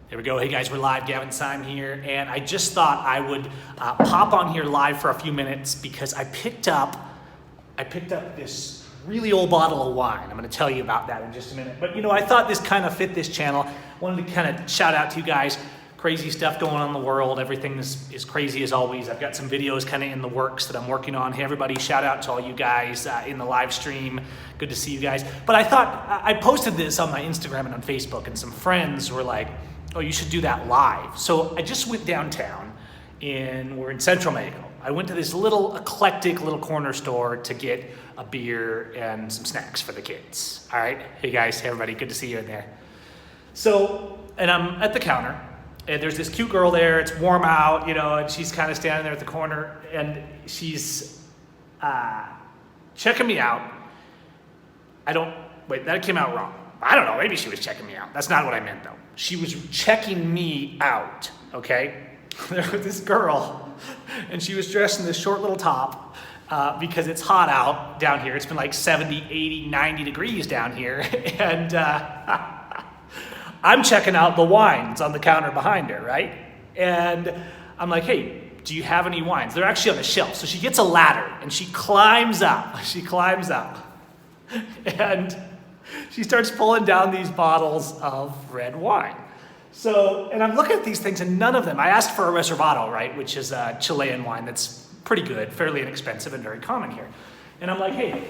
There we go. Hey guys, we're live. Gavin Syme here, and I just thought I would pop on here live for a few minutes because I picked up this really old bottle of wine. I'm going to tell you about that in just a minute. But I thought this kind of fit this channel. Wanted to kind of shout out to you guys. Crazy stuff going on in the world. Everything is crazy as always. I've got some videos kind of in the works that I'm working on. Hey everybody, shout out to all you guys in the live stream. Good to see you guys. But I thought I posted this on my Instagram and on Facebook, and some friends were like, oh, you should do that live. So I just went downtown, we're in Central Mexico. I went to this little eclectic little corner store to get a beer and some snacks for the kids. All right, hey guys, hey everybody, good to see you in there. So, and I'm at the counter, and there's this cute girl there. It's warm out, and she's kind of standing there at the corner, and she's checking me out. That came out wrong. I don't know, maybe she was checking me out. That's not what I meant though. She was checking me out, okay? There was this girl, and she was dressed in this short little top because it's hot out down here. It's been like 70, 80, 90 degrees down here. And I'm checking out the wines on the counter behind her, right? And I'm like, hey, do you have any wines? They're actually on the shelf. So she gets a ladder, and she climbs up. And she starts pulling down these bottles of red wine. So, and I'm looking at these things, and none of them, I asked for a Reservado, right, which is a Chilean wine that's pretty good, fairly inexpensive, and very common here. And I'm like, hey,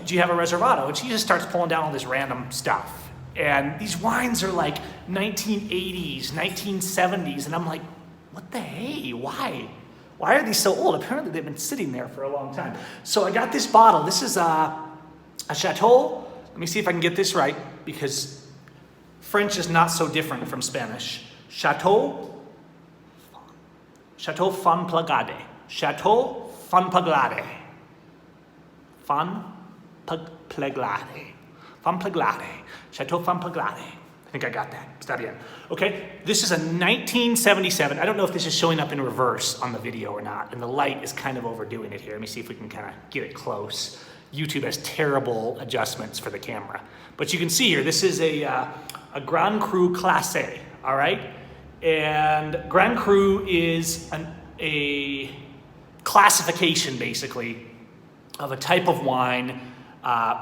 do you have a Reservado? And she just starts pulling down all this random stuff. And these wines are like 1980s, 1970s, and I'm like, what the hey, why? Why are these so old? Apparently they've been sitting there for a long time. So I got this bottle. This is a Chateau. Let me see if I can get this right, because French is not so different from Spanish. Chateau Fanplagade. Chateau Fanplagade. Fanplagade. Chateau Fanplagade. I think I got that. Está bien. Okay, this is a 1977. I don't know if this is showing up in reverse on the video or not, and the light is kind of overdoing it here. Let me see if we can kind of get it close. YouTube has terrible adjustments for the camera. But you can see here, this is a Grand Cru Classé, all right? And Grand Cru is a classification, basically, of a type of wine,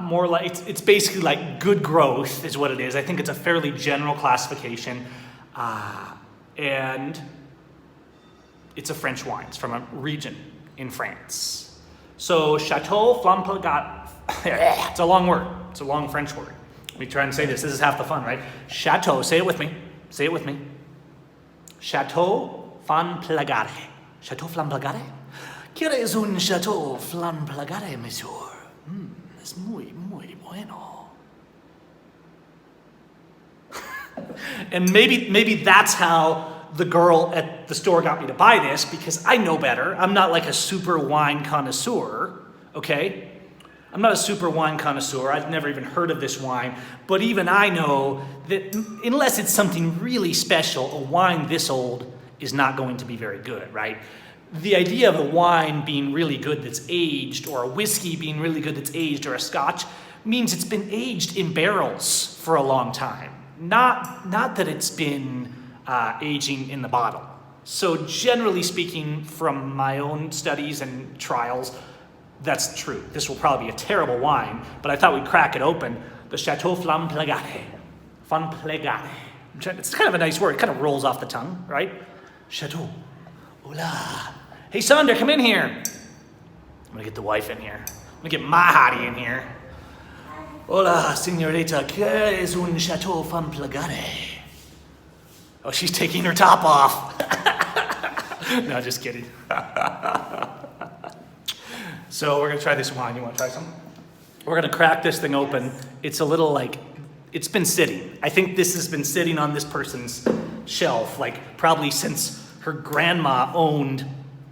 more like, it's basically like good growth is what it is. I think it's a fairly general classification. And it's a French wine. It's from a region in France. So Chateau Fanplagade, it's a long word. It's a long French word. Let me try and say this. This is half the fun, right? Chateau, say it with me. Say it with me. Chateau Fanplagade. Chateau Fanplagade? ¿Quieres un Chateau Fanplagade, monsieur? Es muy, muy bueno. And maybe that's how the girl at the store got me to buy this, because I know better. I'm not like a super wine connoisseur, okay? I'm not a super wine connoisseur. I've never even heard of this wine. But even I know that unless it's something really special, a wine this old is not going to be very good, right? The idea of a wine being really good that's aged, or a whiskey being really good that's aged, or a scotch, means it's been aged in barrels for a long time. Not that it's been aging in the bottle. So generally speaking, from my own studies and trials, that's true. This will probably be a terrible wine, but I thought we'd crack it open. The Chateau Fanplagade. Fanplagade. It's kind of a nice word. It kind of rolls off the tongue, right? Chateau. Hola. Hey, Sandra, come in here. I'm gonna get the wife in here. I'm gonna get my hottie in here. Hola, señorita. ¿Qué es un Chateau Fanplagade? Oh, she's taking her top off. No, just kidding. So we're gonna try this wine. You wanna try some? We're gonna crack this thing open. It's a little like, it's been sitting. I think this has been sitting on this person's shelf, like probably since her grandma owned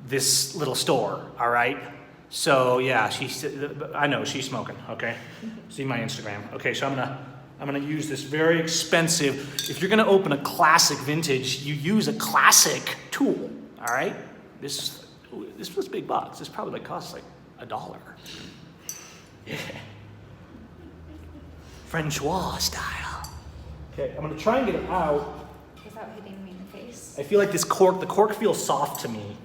this little store, all right? So yeah, I know she's smoking, okay? See my Instagram. Okay, so I'm gonna use this very expensive, if you're gonna open a classic vintage, you use a classic tool, all right? This was a big box. This probably costs like $1. Yeah. Francois style. Okay, I'm gonna try and get it out Without hitting me in the face. I feel like the cork feels soft to me.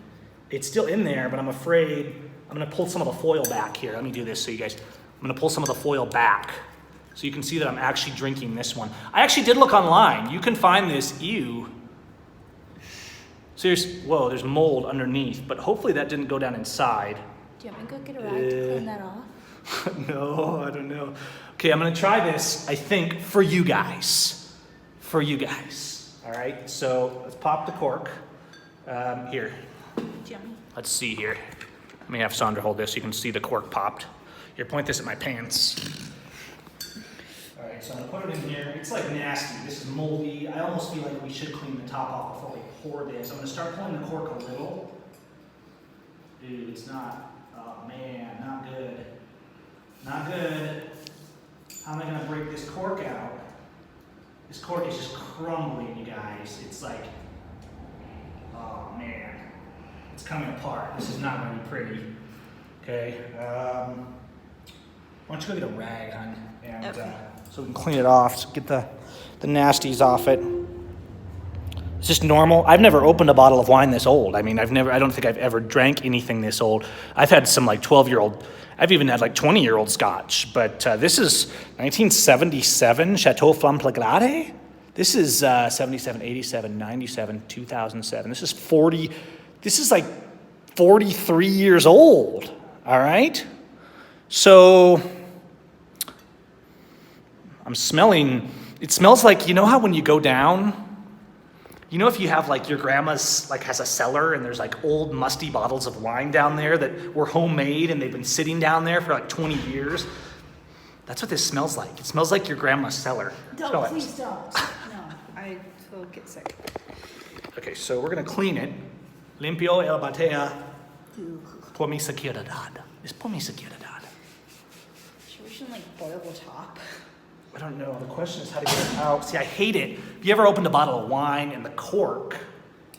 It's still in there, but I'm afraid I'm gonna pull some of the foil back here. Let me do this so you guys, I'm gonna pull some of the foil back so you can see that I'm actually drinking this one. I actually did look online. You can find this, ew. Seriously, whoa, there's mold underneath, but hopefully that didn't go down inside. Do you want me to go get a rag to clean that off? No, I don't know. Okay, I'm gonna try this, I think, for you guys. For you guys, all right? So let's pop the cork. Here, Jimmy. let's see here. Let me have Sandra hold this so you can see the cork popped. Here, point this at my pants. All right, so I'm gonna put it in here. It's like nasty, this is moldy. I almost feel like we should clean the top off before we pour this. I'm gonna start pulling the cork a little. Dude, it's not, oh man, not good. Not good. How am I gonna break this cork out? This cork is just crumbling, you guys. It's like, oh man, it's coming apart. This is not gonna be pretty. Okay, why don't you go get a rag, hon, and Okay. so we can clean it off, so get the nasties off it. Is this normal? I've never opened a bottle of wine this old. I mean, I don't think I've ever drank anything this old. I've had some like 12-year-old, I've even had like 20-year-old scotch, but this is 1977 Chateau Flamme-Plégrade. This is 77, 87, 97, 2007. This is like 43 years old, all right? So I'm smelling, it smells like, you know how when you go down, you know if you have like your grandma's like has a cellar and there's like old musty bottles of wine down there that were homemade and they've been sitting down there for like 20 years? That's what this smells like. It smells like your grandma's cellar. Smell it. Please don't. No, I will get sick. Okay, so we're gonna clean it. Limpio el batea por mi seguridad. It's por mi seguridad. Should we shouldn't like boil the top? I don't know. The question is how to get it out. See, I hate it. If you ever opened a bottle of wine and the cork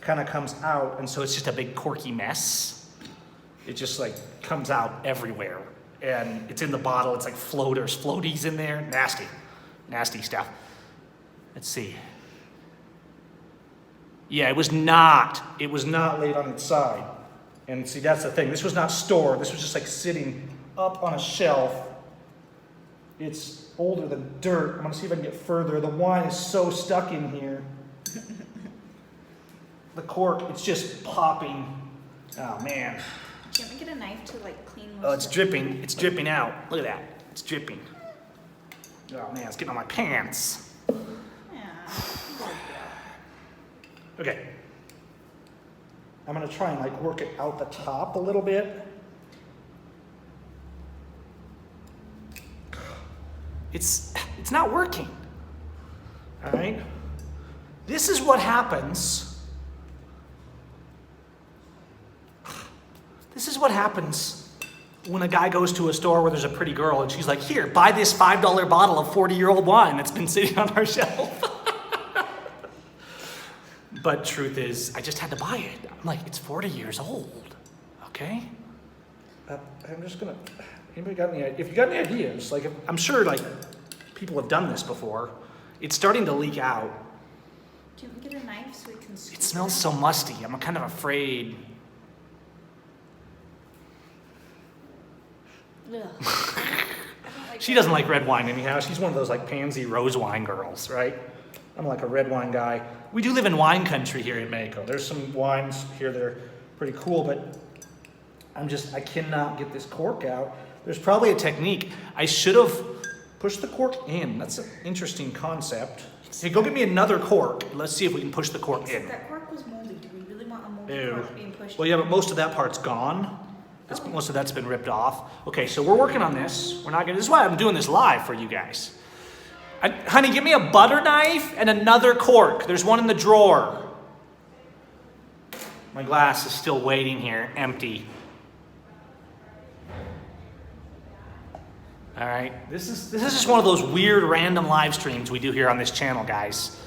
kind of comes out, and so it's just a big corky mess. It just like comes out everywhere. And it's in the bottle. It's like floaties in there. Nasty. Nasty stuff. Let's see. Yeah, it was not laid on its side. And see, that's the thing. This was not stored. This was just like sitting up on a shelf. It's older than dirt. I'm gonna see if I can get further. The wine is so stuck in here. The cork, it's just popping. Oh man. Can't we get a knife to like clean most Oh, it's of dripping. It's dripping out. Look at that. It's dripping. Oh man, it's getting on my pants. Yeah. Okay. I'm gonna try and like work it out the top a little bit. It's not working. All right? This is what happens. This is what happens when a guy goes to a store where there's a pretty girl and she's like, here, buy this $5 bottle of 40-year-old wine that's been sitting on our shelf. But truth is, I just had to buy it. I'm like, it's 40 years old, okay? I'm just gonna, anybody got any, if you got any ideas, like, I'm sure, like, people have done this before. It's starting to leak out. Do you want me to get a knife so we can scoop It smells so musty. I'm kind of afraid. Ugh. I don't like She doesn't like red wine anyhow. She's one of those, like, pansy rose wine girls, right? I'm like a red wine guy. We do live in wine country here in Mexico. There's some wines here that are pretty cool, but I cannot get this cork out. There's probably a technique. I should have pushed the cork in. That's an interesting concept. Hey, go get me another cork. Let's see if we can push the cork in. That cork was moldy. Do we really want a moldy Ew. cork being pushed? Well, yeah, but most of that part's gone. Most of that's been ripped off. Okay, so we're working on this. This is why I'm doing this live for you guys. Honey, give me a butter knife and another cork. There's one in the drawer. My glass is still waiting here, empty. All right, this is just one of those weird random live streams we do here on this channel, guys.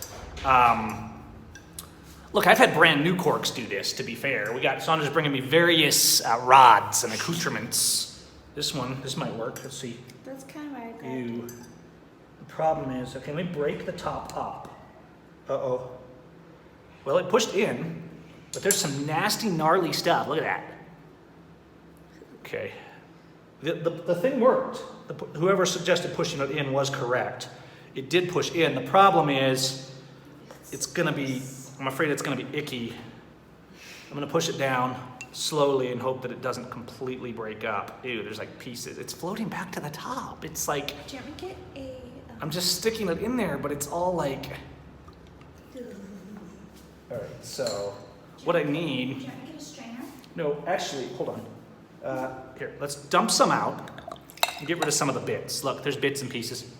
Look, I've had brand new corks do this, to be fair. Sandra's bringing me various rods and accoutrements. This might work. Let's see. That's kind of right. Ew. The problem is, okay, let me break the top up. Uh-oh. Well, it pushed in, but there's some nasty, gnarly stuff. Look at that. Okay. The thing worked. Whoever suggested pushing it in was correct. It did push in. The problem is, it's gonna be, I'm afraid it's gonna be icky. I'm gonna push it down slowly and hope that it doesn't completely break up. Ew, there's like pieces. It's floating back to the top. It's like, Do you want me to get a... I'm just sticking it in there, but it's all like, all right, so what I Do need, you want me to get a strainer? no, actually, hold on. Here, let's dump some out and get rid of some of the bits. Look, there's bits and pieces.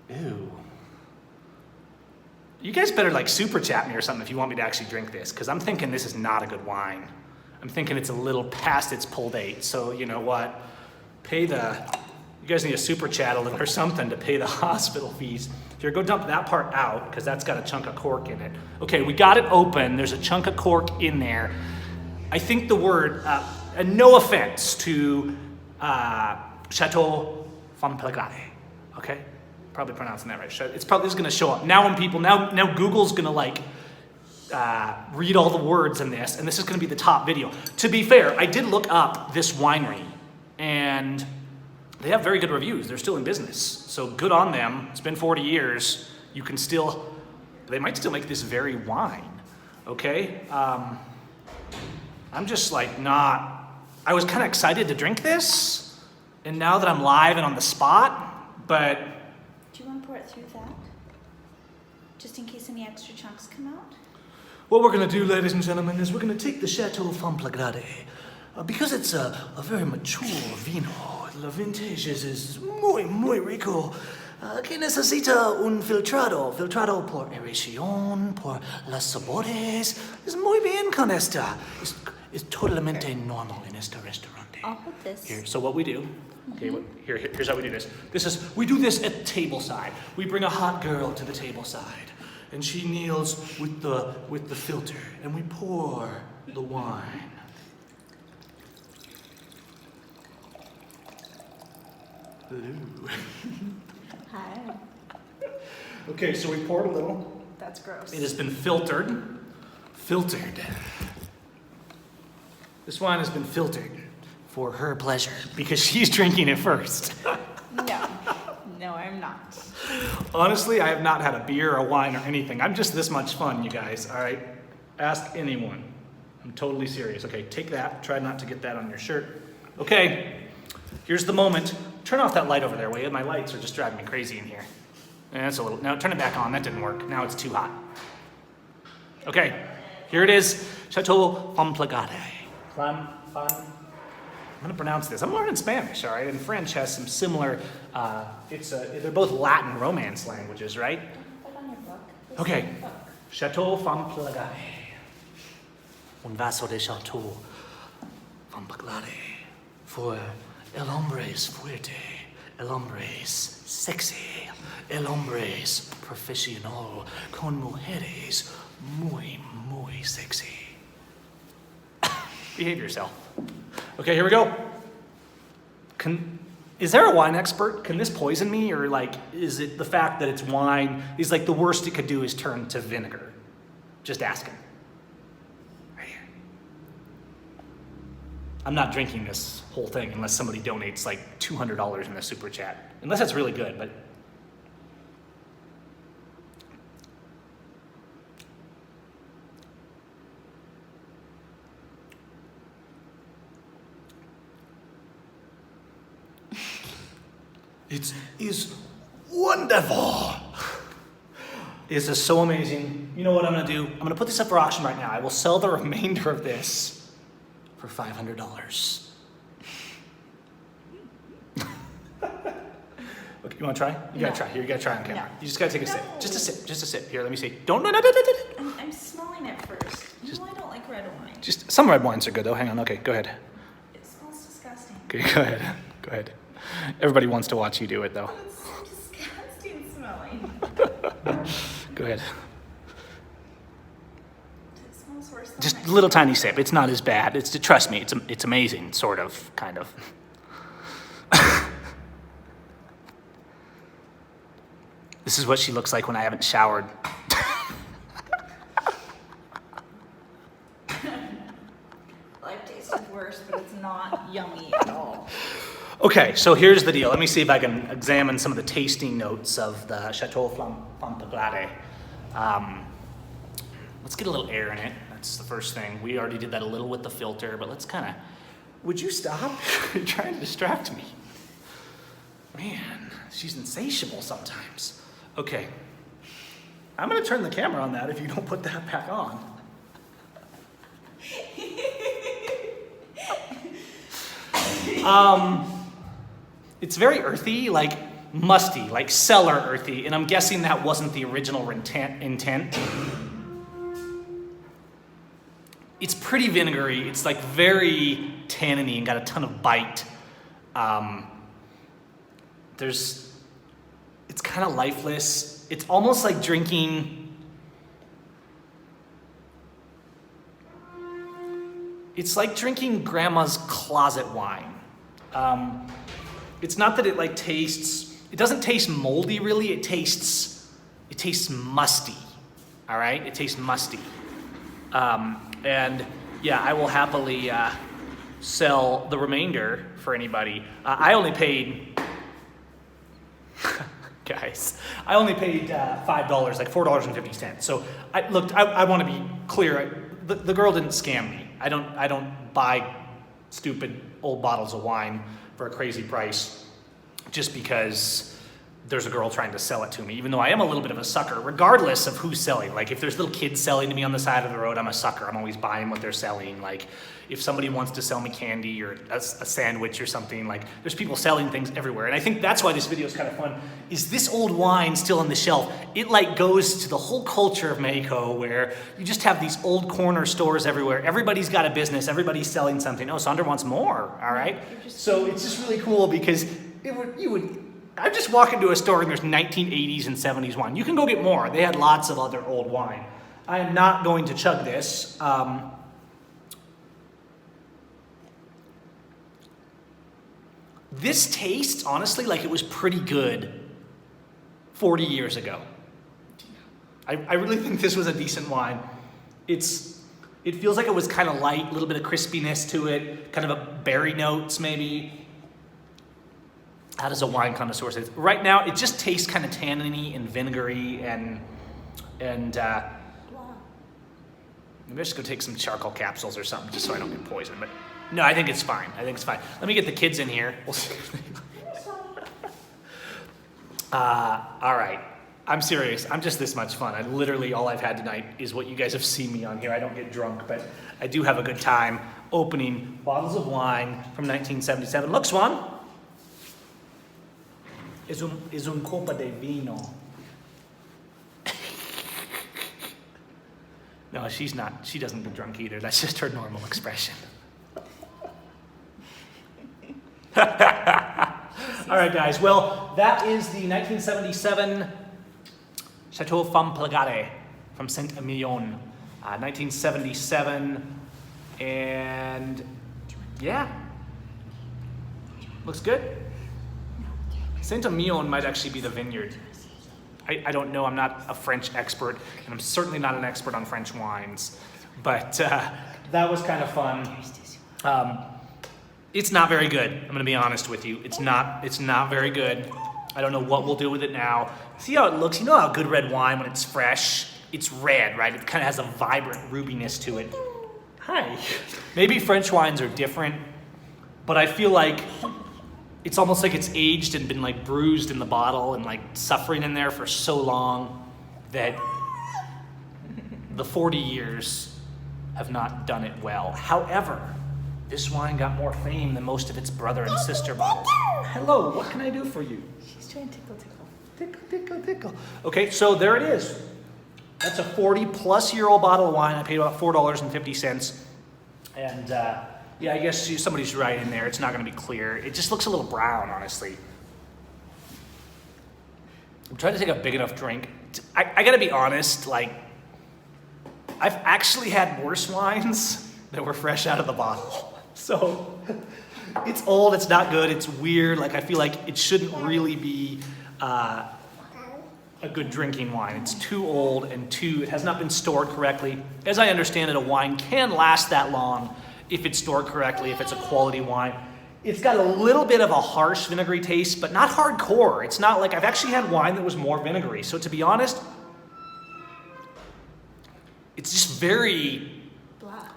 Ew. You guys better like super chat me or something if you want me to actually drink this, because I'm thinking this is not a good wine. I'm thinking it's a little past its pull date. So you know what? You guys need a super chat a little or something to pay the hospital fees. Here, go dump that part out because that's got a chunk of cork in it. Okay, we got it open. There's a chunk of cork in there. I think the word, and no offense to Chateau Fontplegrade, okay? Probably pronouncing that right. It's probably going to show up. Now when people, now Google's going to like read all the words in this, and this is going to be the top video. To be fair, I did look up this winery, and they have very good reviews. They're still in business. So good on them. It's been 40 years. You can still, they might still make this very wine, okay? I'm just like not, I was kind of excited to drink this, and now that I'm live and on the spot, but Do you want to pour it through that? Just in case any extra chunks come out? what we're going to do, ladies and gentlemen, is we're going to take the Chateau Fontplegrade. Because it's a very mature vino, la vintage es muy rico. Que necesita un filtrado por aeración, por las sabores. Es muy bien con esta. Es totalmente normal en este restaurante. I'll put this. Here, so what we do, okay, here's how we do this. We do this at table side. We bring a hot girl to the table side, and she kneels with the filter, and we pour the wine. Ooh. Hi. Okay, so we poured a little. That's gross. It has been filtered. This wine has been filtered for her pleasure because she's drinking it first. No, I'm not. Honestly, I have not had a beer, a wine, or anything. I'm just this much fun, you guys, all right? Ask anyone. I'm totally serious. Okay, take that. Try not to get that on your shirt. Okay, here's the moment. Turn off that light over there, will you? My lights are just driving me crazy in here. That's a little, now turn it back on. That didn't work. Now it's too hot. Okay, here it is. Chateau Fontplegrade. I'm gonna pronounce this. I'm learning Spanish, all right? And French has some similar, they're both Latin Romance languages, right? Put on your book. Okay. Chateau Fontplegrade. Un vaso de Chateau Fontplegrade. For el hombre es fuerte, el hombre es sexy, el hombre es profesional, con mujeres muy sexy. Behave yourself. Okay, here we go. Is there a wine expert? Can this poison me, or like, is it the fact that it's wine? Is like the worst it could do is turn to vinegar? Just asking. Right here. I'm not drinking this whole thing unless somebody donates like $200 in the super chat. Unless it's really good, but. It is wonderful. This is so amazing. You know what I'm gonna do? I'm gonna put this up for auction right now. I will sell the remainder of this for $500. Okay, you wanna try? You gotta try. Here, you gotta try on camera. No. You just gotta take a sip. No. Just a sip. Just a sip. Here, let me see. Don't. I'm smelling it first. You know I don't like red wine. Just some red wines are good though. Hang on. Okay, go ahead. It smells disgusting. Okay, go ahead. Go ahead. Everybody wants to watch you do it though. It's so disgusting smelling. Go ahead. It smells worse than Just my- a little tiny sip. It's not as bad. Trust me. It's amazing. Sort of. Kind of. This is what she looks like when I haven't showered. not yummy at all. Okay, so here's the deal. Let me see if I can examine some of the tasting notes of the Chateau Flamme. Let's get a little air in it. That's the first thing. We already did that a little with the filter, but let's kind of... Would you stop? You're trying to distract me. Man, she's insatiable sometimes. Okay. I'm going to turn the camera on that if you don't put that back on. It's very earthy, like musty, like cellar earthy, and I'm guessing that wasn't the original intent. It's pretty vinegary. It's like very tanniny and got a ton of bite. It's kind of lifeless. It's almost like drinking. It's like drinking grandma's closet wine. It's not that it like tastes. It doesn't taste moldy really. It tastes musty. All right, it tastes musty. And yeah, I will happily sell the remainder for anybody. I only paid, guys, I only paid $5, like $4.50. So I want to be clear. The girl didn't scam me. I don't buy stupid old bottles of wine for a crazy price just because there's a girl trying to sell it to me, even though I am a little bit of a sucker, regardless of who's selling. Like, if there's little kids selling to me on the side of the road, I'm a sucker. I'm always buying what they're selling. Like, if somebody wants to sell me candy or a sandwich or something, like, there's people selling things everywhere. And I think that's why this video is kind of fun, is this old wine still on the shelf. It, like, goes to the whole culture of Mexico, where you just have these old corner stores everywhere. Everybody's got a business. Everybody's selling something. Oh, Sandra wants more, all right? So it's just really cool because I'm just walking to a store and there's 1980s and 70s wine. You can go get more. They had lots of other old wine. I am not going to chug this. This tastes, honestly, like it was pretty good 40 years ago. I really think this was a decent wine. It feels like it was kind of light, a little bit of crispiness to it, kind of a berry notes maybe. How does a wine connoisseur say? Right now, it just tastes kind of tanniny and vinegary and maybe I'm just gonna take some charcoal capsules or something just so I don't get poisoned. But no, I think it's fine. Let me get the kids in here. We'll see. All right. I'm serious. I'm just this much fun. All I've had tonight is what you guys have seen me on here. I don't get drunk, but I do have a good time opening bottles of wine from 1977. Look, Swan. Es un copa de vino. No, she's not. She doesn't get drunk either. That's just her normal expression. All right, guys. Well, that is the 1977 Chateau Flamme from Saint-Emilion. 1977. And yeah, looks good. Saint-Emilion might actually be the vineyard. I don't know. I'm not a French expert, and I'm certainly not an expert on French wines. But that was kind of fun. It's not very good. I'm going to be honest with you. It's not very good. I don't know what we'll do with it now. See how it looks? You know how good red wine, when it's fresh, it's red, right? It kind of has a vibrant rubiness to it. Hi. Maybe French wines are different, but I feel like it's almost like it's aged and been like bruised in the bottle and like suffering in there for so long that the 40 years have not done it well. However, this wine got more fame than most of its brother and sister bottles. Hello, what can I do for you? She's trying to tickle. Tickle. Okay, so there it is. That's a 40-plus-year-old bottle of wine. I paid about $4.50. And yeah, I guess somebody's right in there. It's not going to be clear. It just looks a little brown, honestly. I'm trying to take a big enough drink. I got to be honest, like, I've actually had worse wines that were fresh out of the bottle. So it's old, it's not good, it's weird. Like, I feel like it shouldn't really be a good drinking wine. It's too old and it has not been stored correctly. As I understand it, a wine can last that long if it's stored correctly, if it's a quality wine. It's got a little bit of a harsh vinegary taste, but not hardcore. It's not like, I've actually had wine that was more vinegary. So to be honest, it's just very, Blah.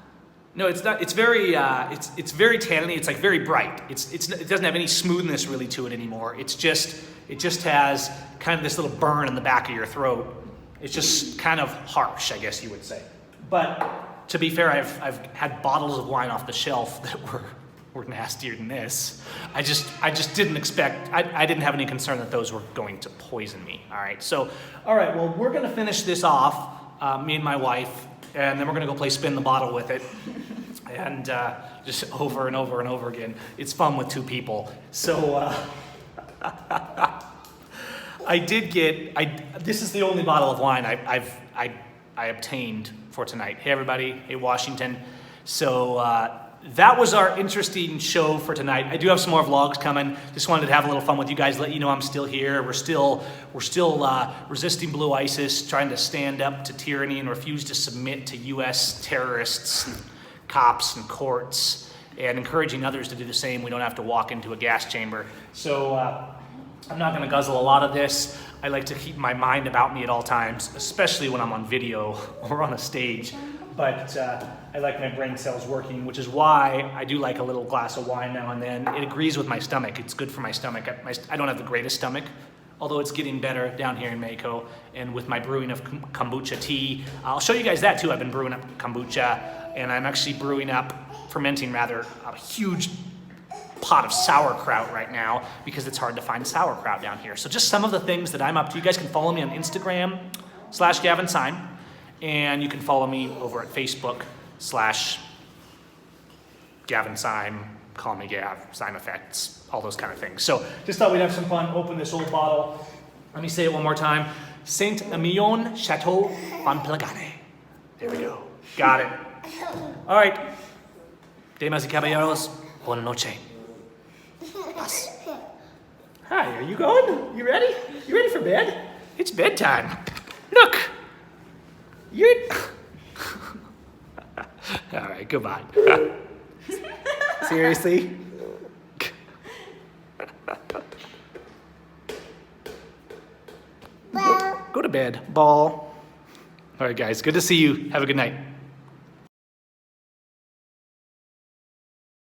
no, it's not, it's very tanniny. It's like very bright. It doesn't have any smoothness really to it anymore. It just has kind of this little burn in the back of your throat. It's just kind of harsh, I guess you would say. But to be fair, I've had bottles of wine off the shelf that were nastier than this. I just didn't expect, I didn't have any concern that those were going to poison me. All right, so, all right, well, we're gonna finish this off, me and my wife, and then we're gonna go play spin the bottle with it. And just over and over and over again. It's fun with two people. So this is the only bottle of wine I obtained for tonight. Hey everybody, hey Washington. So that was our interesting show for tonight. I do have some more vlogs coming. Just wanted to have a little fun with you guys, let you know I'm still here. We're still resisting Blue ISIS, trying to stand up to tyranny and refuse to submit to U.S. terrorists and cops and courts, and encouraging others to do the same. We don't have to walk into a gas chamber. So I'm not going to guzzle a lot of this. I like to keep my mind about me at all times, especially when I'm on video or on a stage. But I like my brain cells working, which is why I do like a little glass of wine now and then. It agrees with my stomach. It's good for my stomach. I don't have the greatest stomach, although it's getting better down here in Mexico. And with my brewing of kombucha tea, I'll show you guys that too. I've been brewing up kombucha, and I'm actually fermenting rather, a huge pot of sauerkraut right now because it's hard to find sauerkraut down here. So just some of the things that I'm up to. You guys can follow me on Instagram /Gavin Syme, and you can follow me over at Facebook /Gavin Syme, call me Gav, Syme Effects, all those kind of things. So just thought we'd have some fun, open this old bottle. Let me say it one more time. Saint Emilion Chateau Van Plagane. There we go. Got it. All right. Damas y caballeros, buena noche. Us. Hi, are you going? You ready? You ready for bed? It's bedtime. Look. You're... All right, goodbye. Seriously? Go to bed, ball. All right, guys, good to see you. Have a good night.